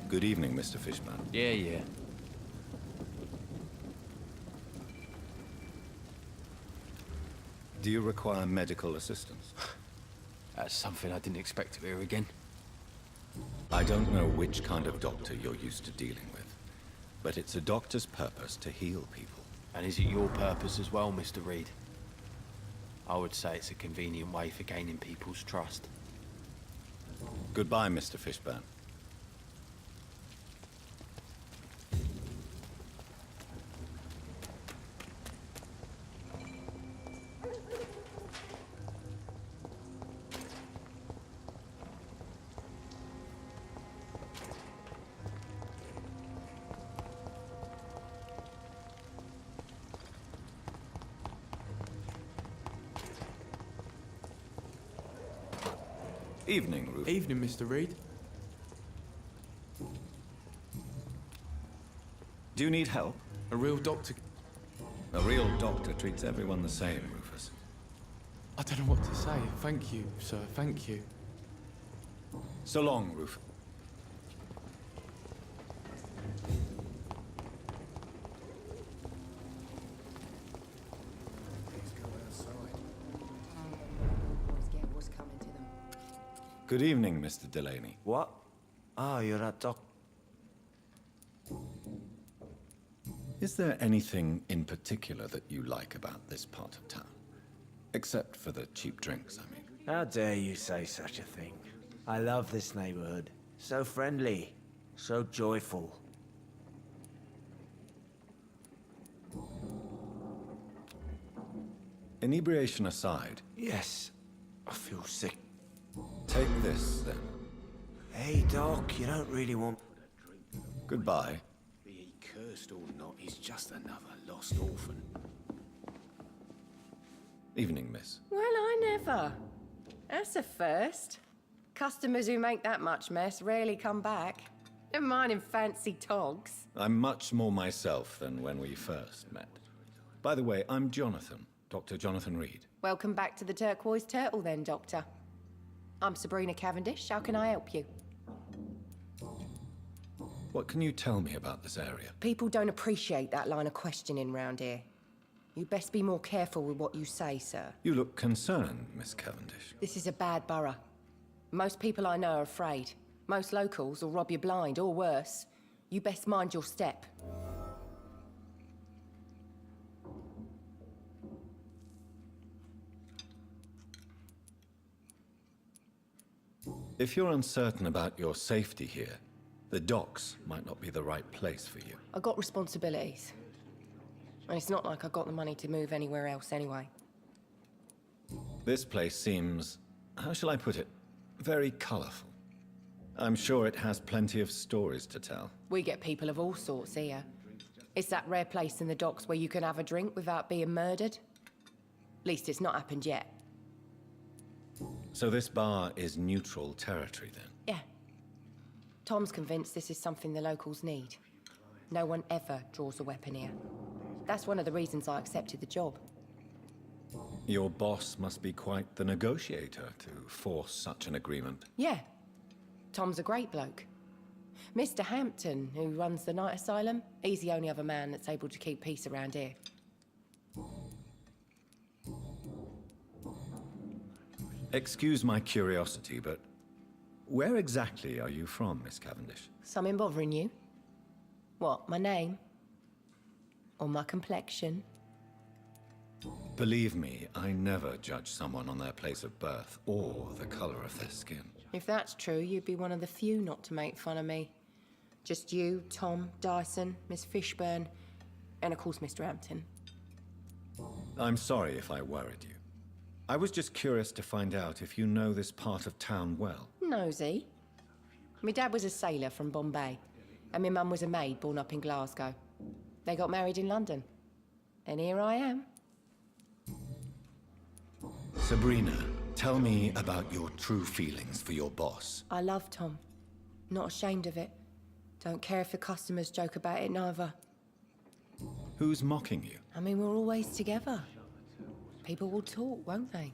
Good evening, Mr. Fishman. Yeah. Do you require medical assistance? That's something I didn't expect to hear again. I don't know which kind of doctor you're used to dealing with, but it's a doctor's purpose to heal people. And is it your purpose as well, Mr. Reed? I would say it's a convenient way for gaining people's trust. Goodbye, Mr. Fishburne. Evening, Rufus. Evening, Mr. Reed. Do you need help? A real doctor... A real doctor treats everyone the same, Rufus. I don't know what to say. Thank you, sir. Thank you. So long, Rufus. Good evening, Mr. Delaney. What? Oh, you're a doc... Is there anything in particular that you like about this part of town? Except for the cheap drinks, I mean. How dare you say such a thing? I love this neighborhood. So friendly. So joyful. Inebriation aside, Yes. I feel sick. take this, then. Hey, Doc, you don't really want... Goodbye. Be he cursed or not, he's just another lost orphan. Evening, miss. Well, I never. That's a first. Customers who make that much mess rarely come back. Never mind in fancy togs. I'm much more myself than when we first met. By the way, I'm Jonathan, Dr. Jonathan Reed. Welcome back to the Turquoise Turtle then, Doctor. I'm Sabrina Cavendish. How can I help you? What can you tell me about this area? People don't appreciate that line of questioning round here. You best be more careful with what you say, sir. You look concerned, Miss Cavendish. This is a bad borough. Most people I know are afraid. Most locals will rob you blind, or worse. You best mind your step. If you're uncertain about your safety here, the docks might not be the right place for you. I got responsibilities. And it's not like I got the money to move anywhere else anyway. This place seems, how shall I put it, very colorful. I'm sure it has plenty of stories to tell. We get people of all sorts here. It's that rare place in the docks where you can have a drink without being murdered. At least it's not happened yet. So this bar is neutral territory then? Yeah. Tom's convinced this is something the locals need. No one ever draws a weapon here. That's one of the reasons I accepted the job. Your boss must be quite the negotiator to force such an agreement. Yeah. Tom's a great bloke. Mr. Hampton, who runs the night asylum, he's the only other man that's able to keep peace around here. Excuse my curiosity, but where exactly are you from, Miss Cavendish? Something bothering you? What, my name? Or my complexion? Believe me, I never judge someone on their place of birth or the color of their skin. If that's true, you'd be one of the few not to make fun of me. Just you, Tom, Dyson, Miss Fishburne, and of course Mr. Hampton. I'm sorry if I worried you. I was just curious to find out if you know this part of town well. Nosy. My dad was a sailor from Bombay, and my mum was a maid born up in Glasgow. They got married in London. And here I am. Sabrina, tell me about your true feelings for your boss. I love Tom. Not ashamed of it. Don't care if the customers joke about it, neither. Who's mocking you? I mean, we're always together. People will talk, won't they?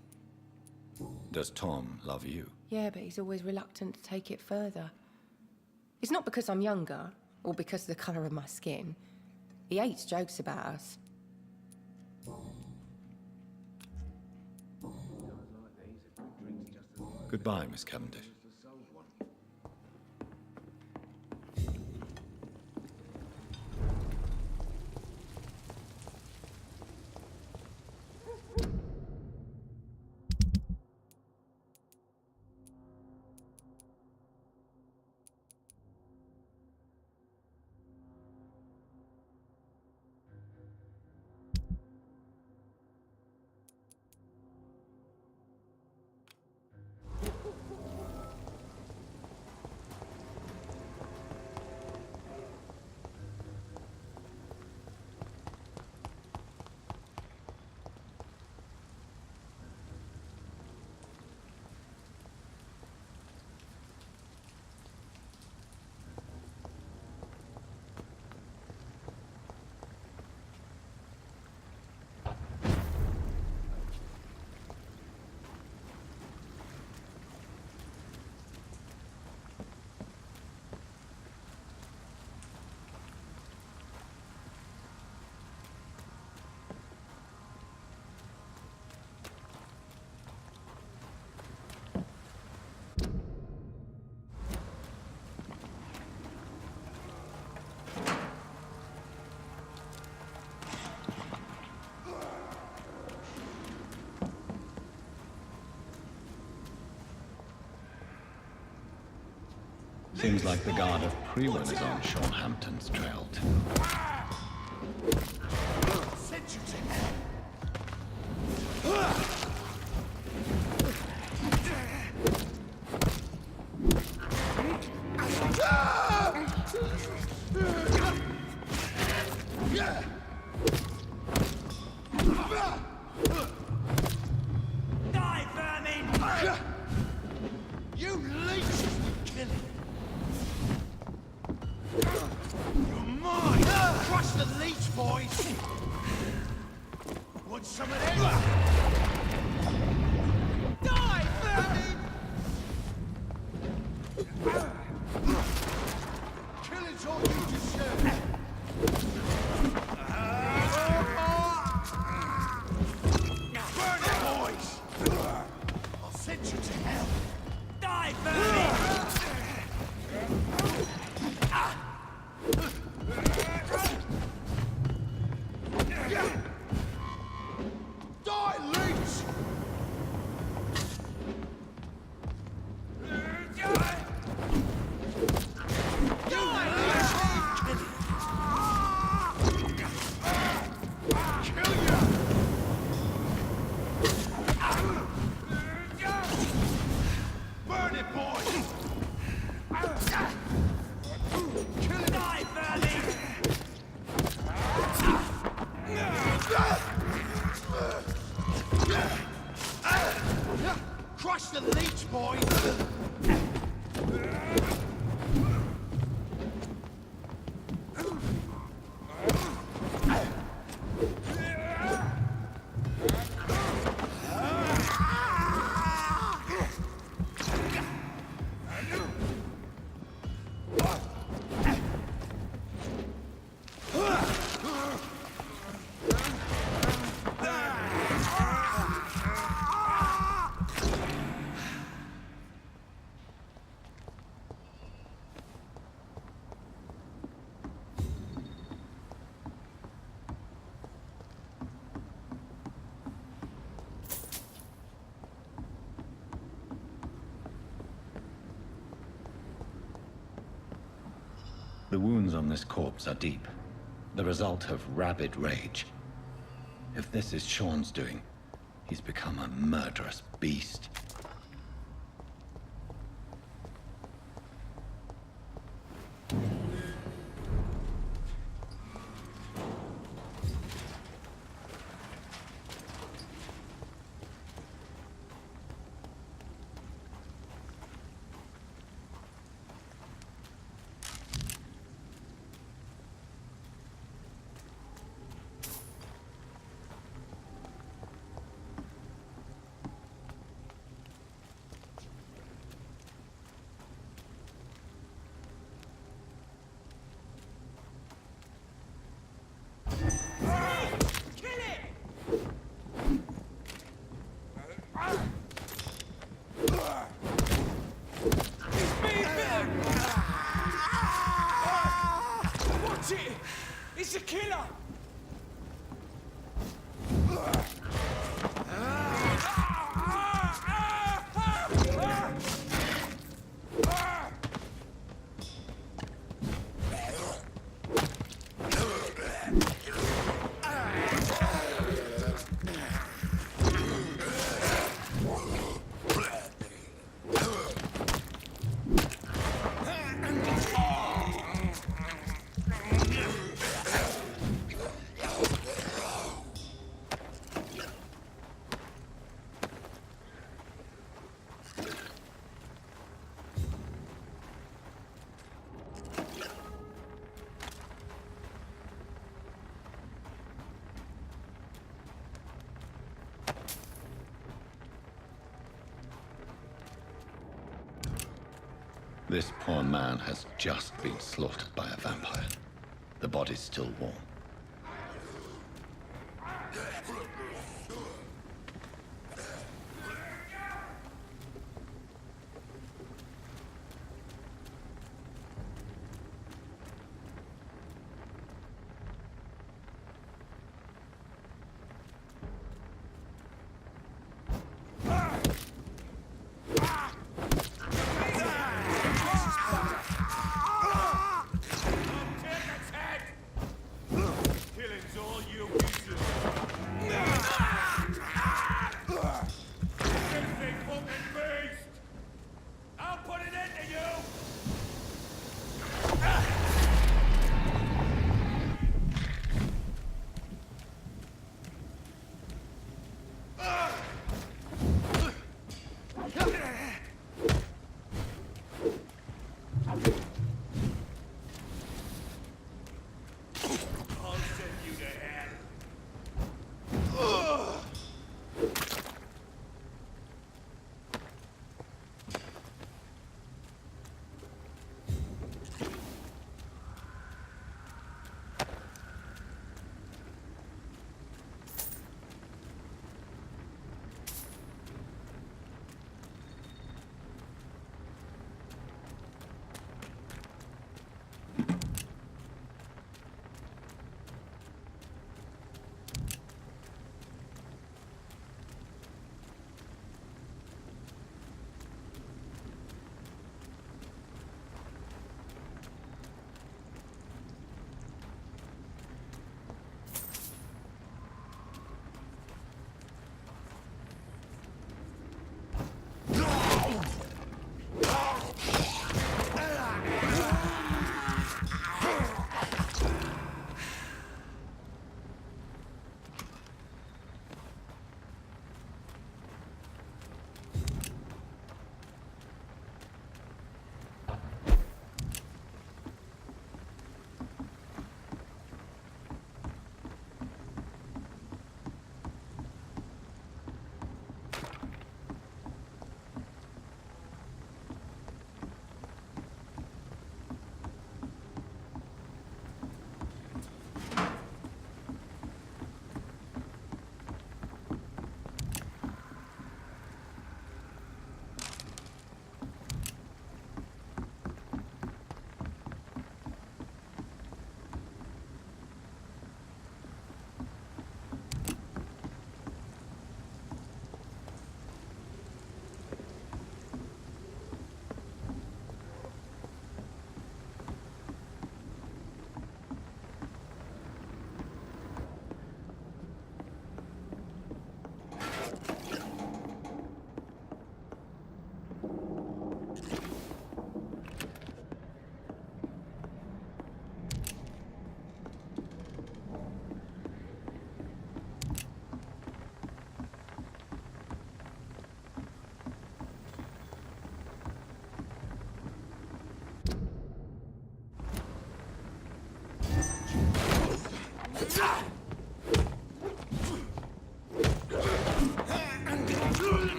Does Tom love you? Yeah, but he's always reluctant to take it further. It's not because I'm younger, or because of the colour of my skin. He hates jokes about us. Goodbye, Miss Cavendish. Seems like the guard of Prewin is on Sean Hampton's trail too. Die, vermin! You leech! Kill him! You're mine! Crush the leech, boys! Want some of this? Die, vermin! Killing's all you deserve! Burn it, boys! I'll send you to hell! Die, vermin! Die, leech! Burn it, boys! Kill it! Die, vermin! Crush the leech, boys! The wounds on this corpse are deep, the result of rabid rage. If this is Sean's doing, he's become a murderous beast. He's a killer! This poor man has just been slaughtered by a vampire. The body's still warm.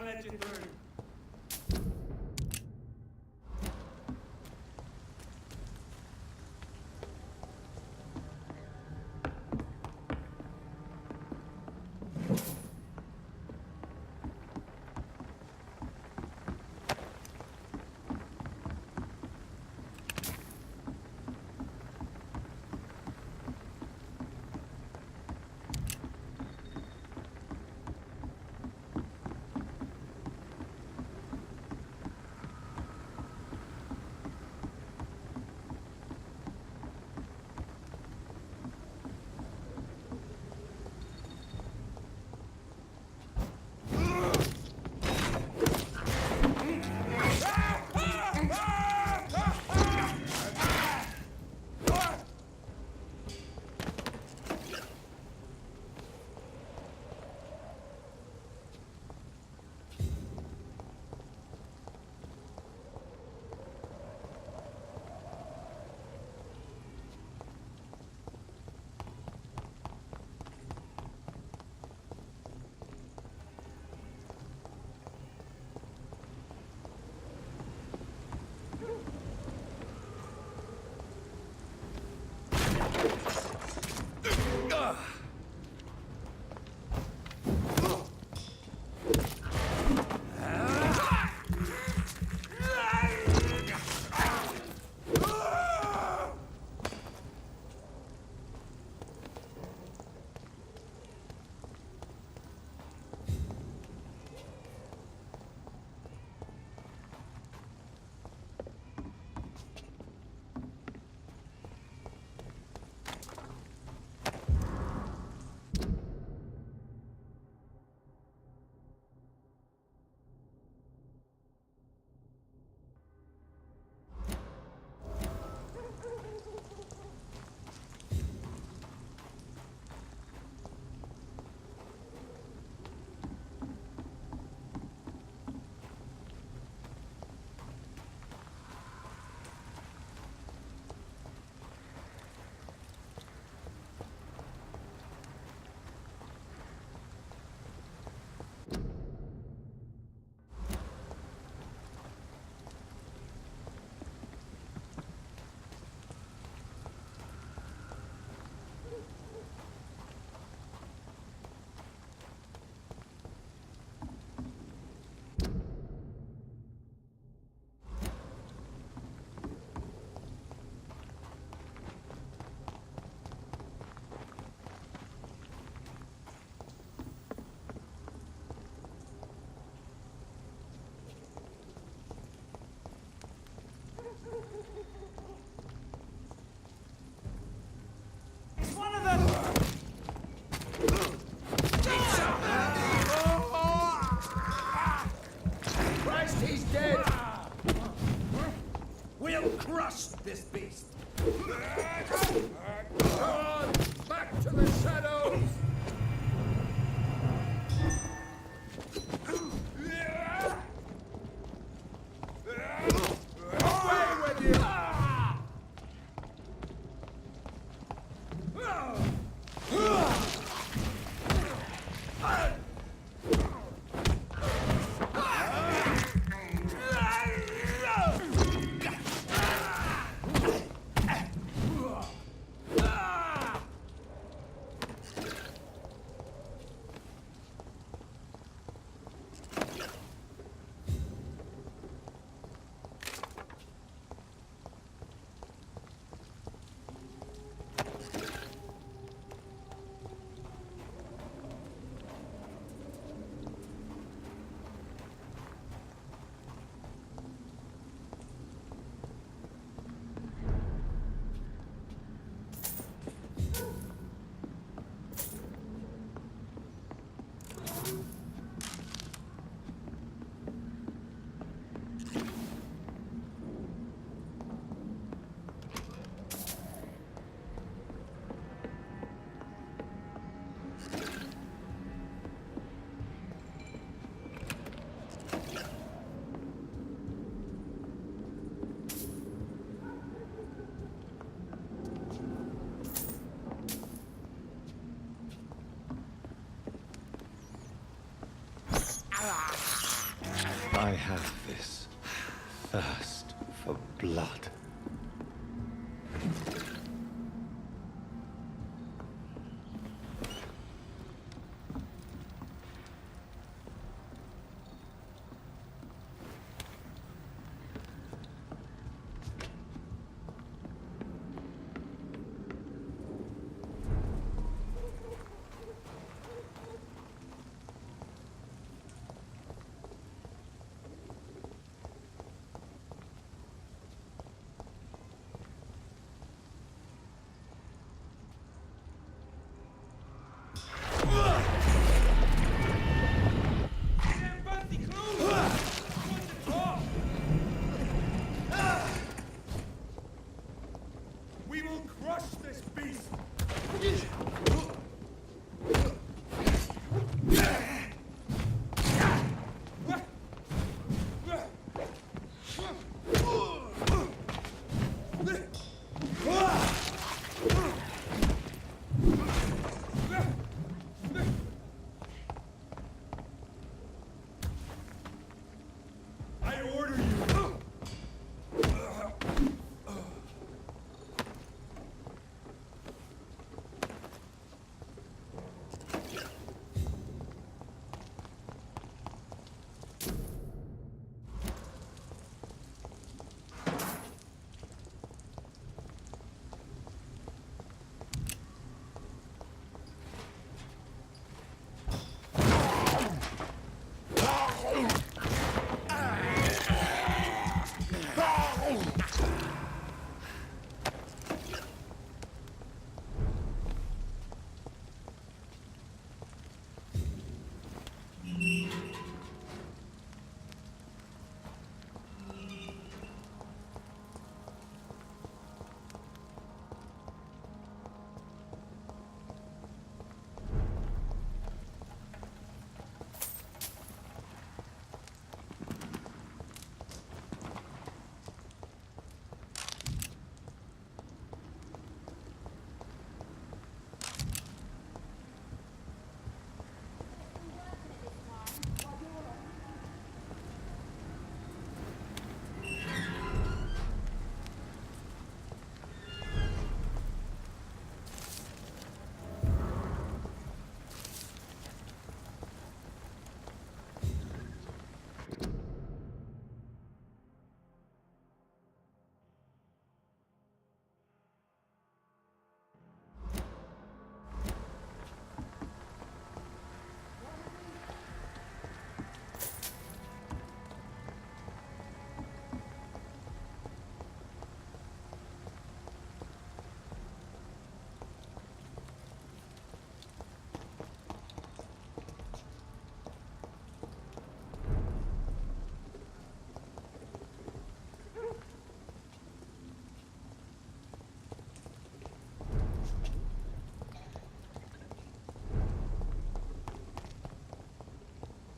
I'll let you through. Crush this beast! On! Back to the shadows! Away with you! I have this thirst for blood. We will crush this beast! I order you!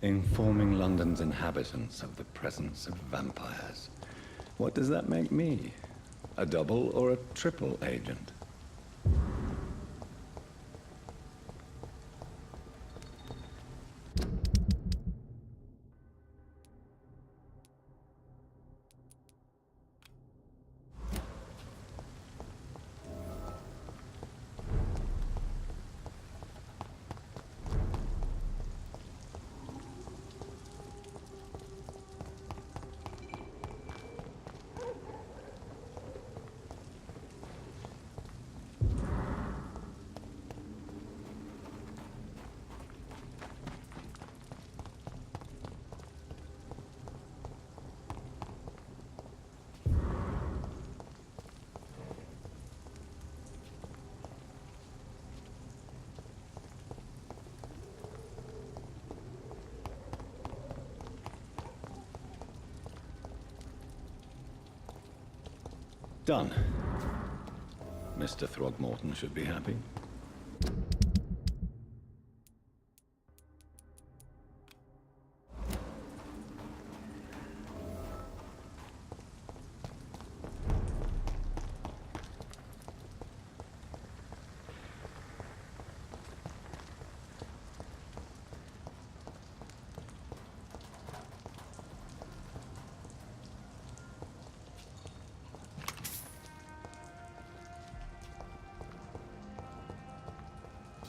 Informing London's inhabitants of the presence of vampires. What does that make me? A double or a triple agent? Done. Mr. Throgmorton should be happy.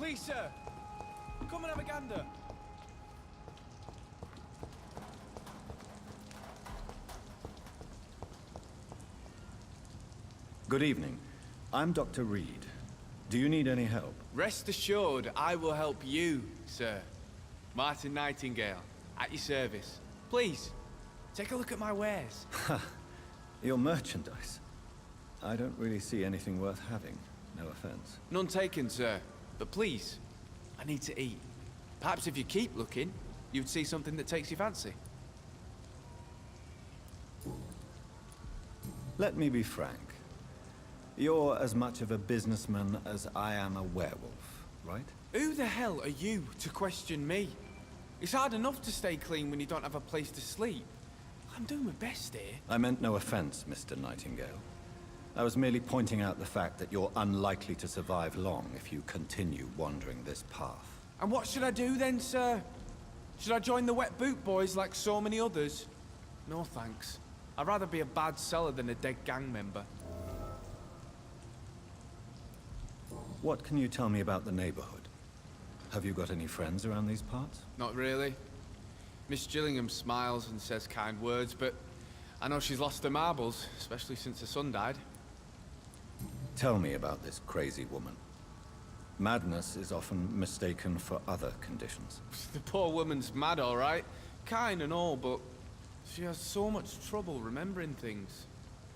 Please, sir. Come and have a gander. Good evening. I'm Dr. Reed. Do you need any help? Rest assured, I will help you, sir. Martin Nightingale, at your service. Please, take a look at my wares. Your merchandise. I don't really see anything worth having. No offense. None taken, sir. But please, I need to eat. Perhaps if you keep looking, you'd see something that takes your fancy. Let me be frank. You're as much of a businessman as I am a werewolf, right? Who the hell are you to question me? It's hard enough to stay clean when you don't have a place to sleep. I'm doing my best here. I meant no offense, Mr. Nightingale. I was merely pointing out the fact that you're unlikely to survive long if you continue wandering this path. And what should I do then, sir? Should I join the Wet Boot Boys like so many others? No thanks. I'd rather be a bad seller than a dead gang member. What can you tell me about the neighborhood? Have you got any friends around these parts? Not really. Miss Gillingham smiles and says kind words, but I know she's lost her marbles, especially since her son died. Tell me about this crazy woman. Madness is often mistaken for other conditions. The poor woman's mad, all right. Kind and all, but she has so much trouble remembering things.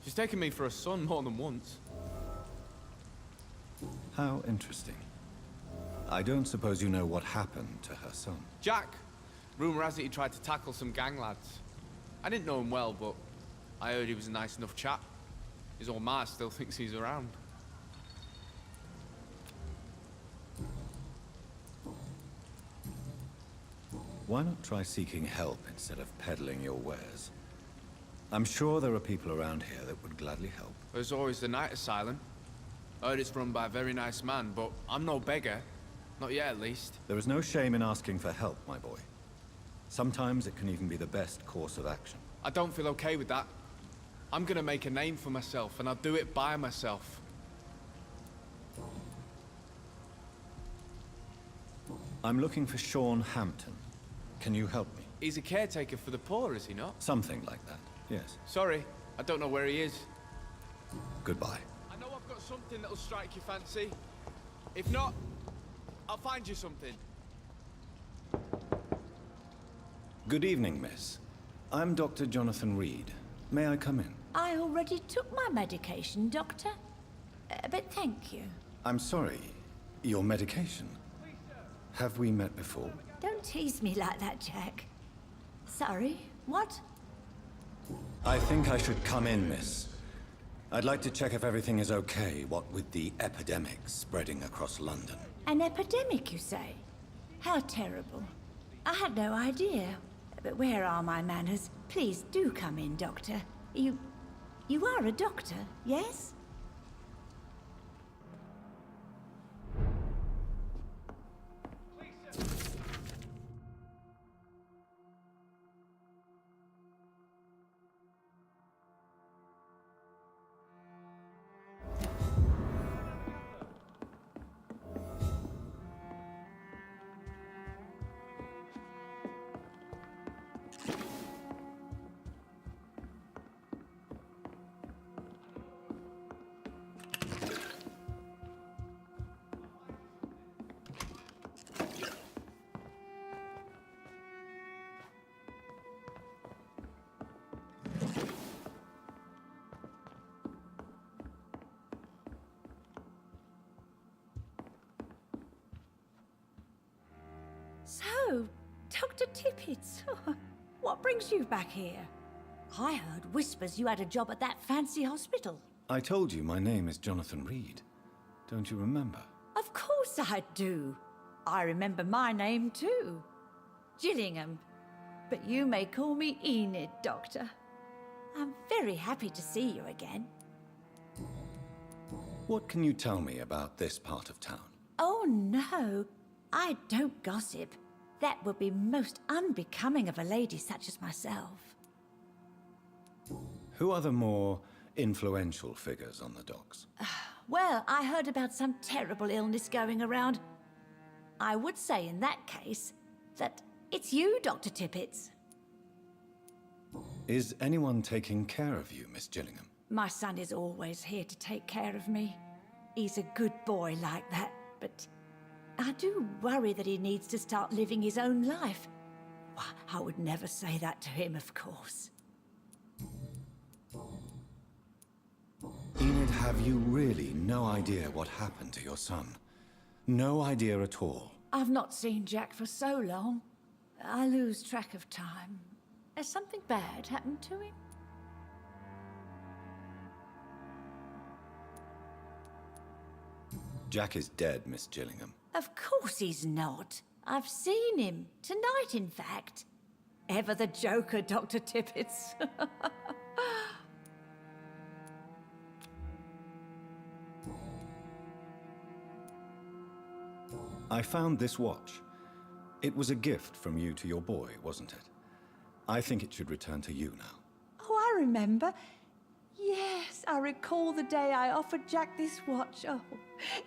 She's taken me for a son more than once. How interesting. I don't suppose you know what happened to her son. Jack. Rumor has it he tried to tackle some gang lads. I didn't know him well, but I heard he was a nice enough chap. His old ma still thinks he's around. Why not try seeking help instead of peddling your wares? I'm sure there are people around here that would gladly help. There's always the night asylum. I heard it's run by a very nice man, but I'm no beggar. Not yet, at least. There is no shame in asking for help, my boy. Sometimes it can even be the best course of action. I don't feel okay with that. I'm gonna make a name for myself, and I'll do it by myself. I'm looking for Sean Hampton. Can you help me? He's a caretaker for the poor, is he not? Something like that, yes. Sorry, I don't know where he is. Goodbye. I know I've got something that'll strike your fancy. If not, I'll find you something. Good evening, miss. I'm Dr. Jonathan Reed. May I come in? I already took my medication, Doctor. But thank you. I'm sorry. Your medication? Have we met before? Don't tease me like that, Jack. Sorry, what? I think I should come in, miss. I'd like to check if everything is okay, what with the epidemic spreading across London. An epidemic, you say? How terrible. I had no idea. But where are my manners? Please do come in, Doctor. You are a doctor, yes? So, Dr. Tippett, what brings you back here? I heard whispers you had a job at that fancy hospital. I told you my name is Jonathan Reed. Don't you remember? Of course I do. I remember my name too. Gillingham. But you may call me Enid, Doctor. I'm very happy to see you again. What can you tell me about this part of town? Oh no, I don't gossip. That would be most unbecoming of a lady such as myself. Who are the more influential figures on the docks? Well, I heard about some terrible illness going around. I would say in that case that it's you, Dr. Tippett. Is anyone taking care of you, Miss Gillingham? My son is always here to take care of me. He's a good boy like that, but I do worry that he needs to start living his own life. Why, I would never say that to him, of course. Enid, have you really no idea what happened to your son? No idea at all? I've not seen Jack for so long. I lose track of time. Has something bad happened to him? Jack is dead, Miss Gillingham. Of course he's not. I've seen him. Tonight, in fact. Ever the joker, Dr. Tippett. I found this watch. It was a gift from you to your boy, wasn't it? I think it should return to you now. Oh, I remember. Yes, I recall the day I offered Jack this watch. Oh,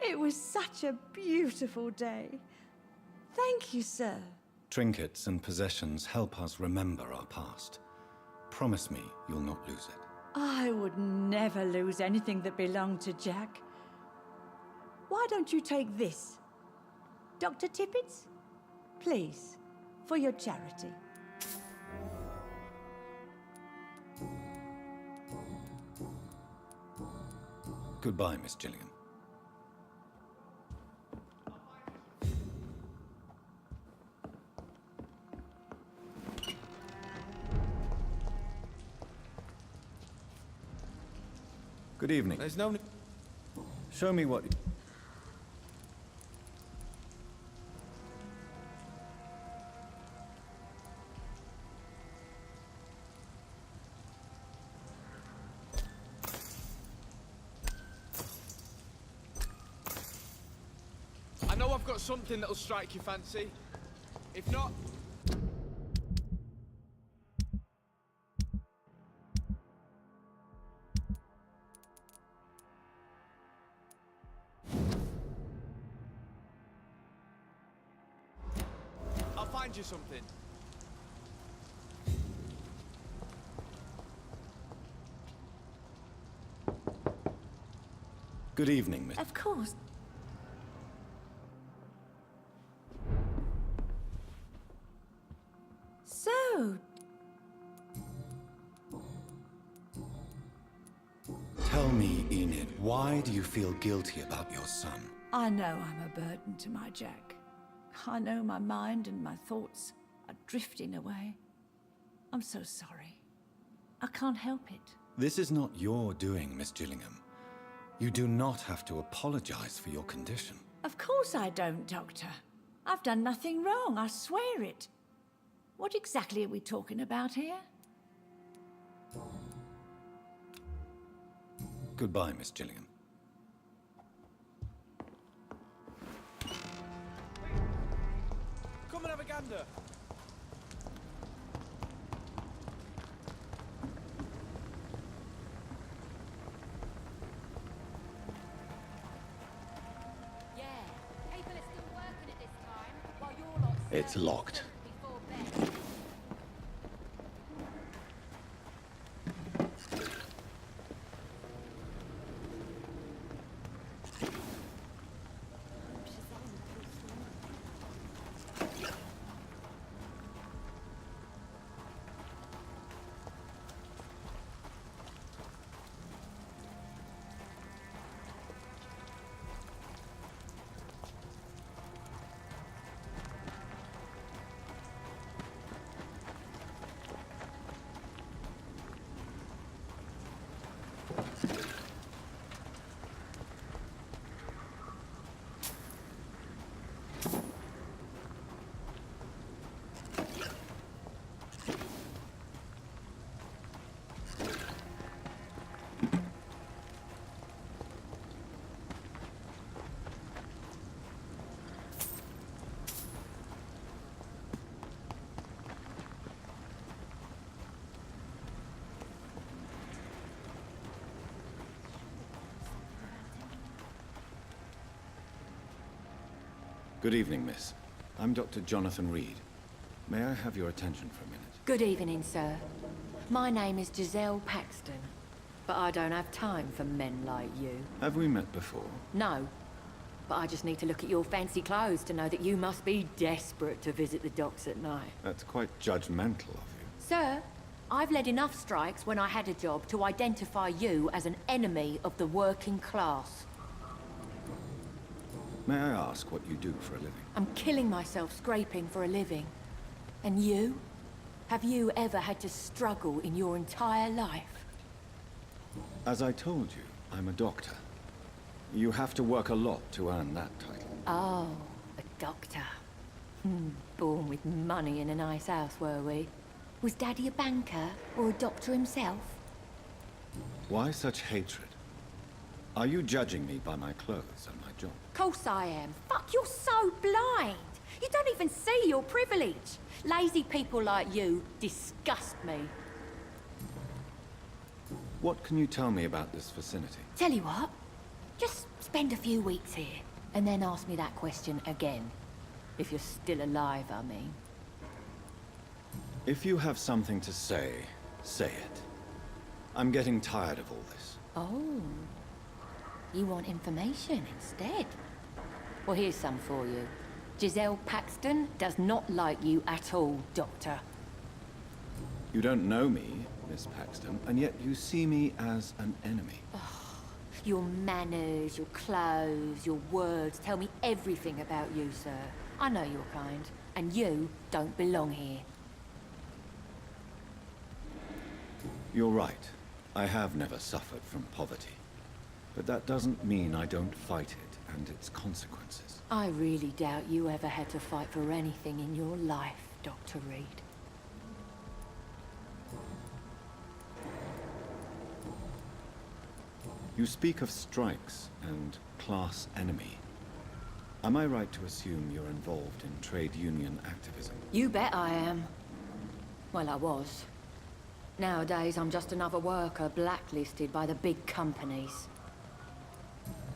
it was such a beautiful day. Thank you, sir. Trinkets and possessions help us remember our past. Promise me you'll not lose it. I would never lose anything that belonged to Jack. Why don't you take this? Dr. Tippett? Please, for your charity. Goodbye, Miss Gillingham. Good evening. There's no... Show me what... I know I've got something that'll strike your fancy. If not... I'll find you something. Good evening, Miss... Of course. So, Tell me, Enid, why do you feel guilty about your son? I know I'm a burden to my Jack. I know my mind and my thoughts are drifting away. I'm so sorry. I can't help it. This is not your doing, Miss Gillingham. You do not have to apologize for your condition. Of course I don't, Doctor. I've done nothing wrong, I swear it. What exactly are we talking about here? Goodbye, Miss Gillingham. Come and have a gander. Yeah, people are still working at this time, while you're lot It's locked. before bed. Good evening, miss. I'm Dr. Jonathan Reed. May I have your attention for a minute? Good evening, sir. My name is Giselle Paxton, but I don't have time for men like you. Have we met before? No, but I just need to look at your fancy clothes to know that you must be desperate to visit the docks at night. That's quite judgmental of you. Sir, I've led enough strikes when I had a job to identify you as an enemy of the working class. May I ask what you do for a living? I'm killing myself scraping for a living. And you? Have you ever had to struggle in your entire life? As I told you, I'm a doctor. You have to work a lot to earn that title. Oh, a doctor. Born with money in a nice house, were we? Was Daddy a banker or a doctor himself? Why such hatred? Are you judging me by my clothes and my job? Course I am. Fuck, you're so blind. You don't even see your privilege. Lazy people like you disgust me. What can you tell me about this vicinity? Tell you what, just spend a few weeks here, and then ask me that question again. If you're still alive, I mean. If you have something to say, say it. I'm getting tired of all this. Oh. You want information instead? Well, here's some for you. Giselle Paxton does not like you at all, Doctor. You don't know me, Miss Paxton, and yet you see me as an enemy. Your manners, your clothes, your words tell me everything about you, sir. I know your kind, and you don't belong here. You're right. I have never suffered from poverty. But that doesn't mean I don't fight it and its consequences. I really doubt you ever had to fight for anything in your life, Dr. Reed. You speak of strikes and class enemy. Am I right to assume you're involved in trade union activism? You bet I am. Well, I was. Nowadays, I'm just another worker blacklisted by the big companies.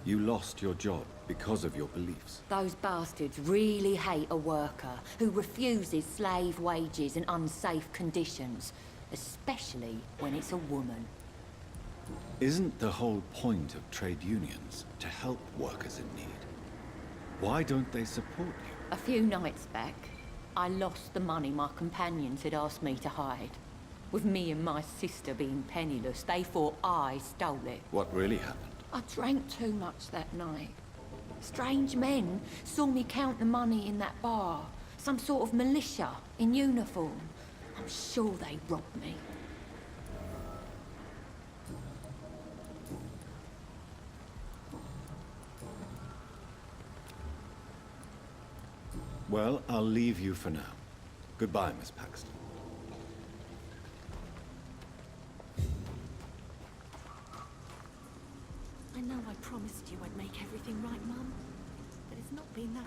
You lost your job because of your beliefs. Those bastards really hate a worker who refuses slave wages and unsafe conditions, especially when it's a woman. Isn't the whole point of trade unions to help workers in need? Why don't they support you? A few nights back, I lost the money my companions had asked me to hide. With me and my sister being penniless, they thought I stole it. What really happened? I drank too much that night. Strange men saw me count the money in that bar. Some sort of militia in uniform. I'm sure they robbed me. Well, I'll leave you for now. Goodbye, Miss Paxton. I know I promised you I'd make everything right, Mum, but it's not been that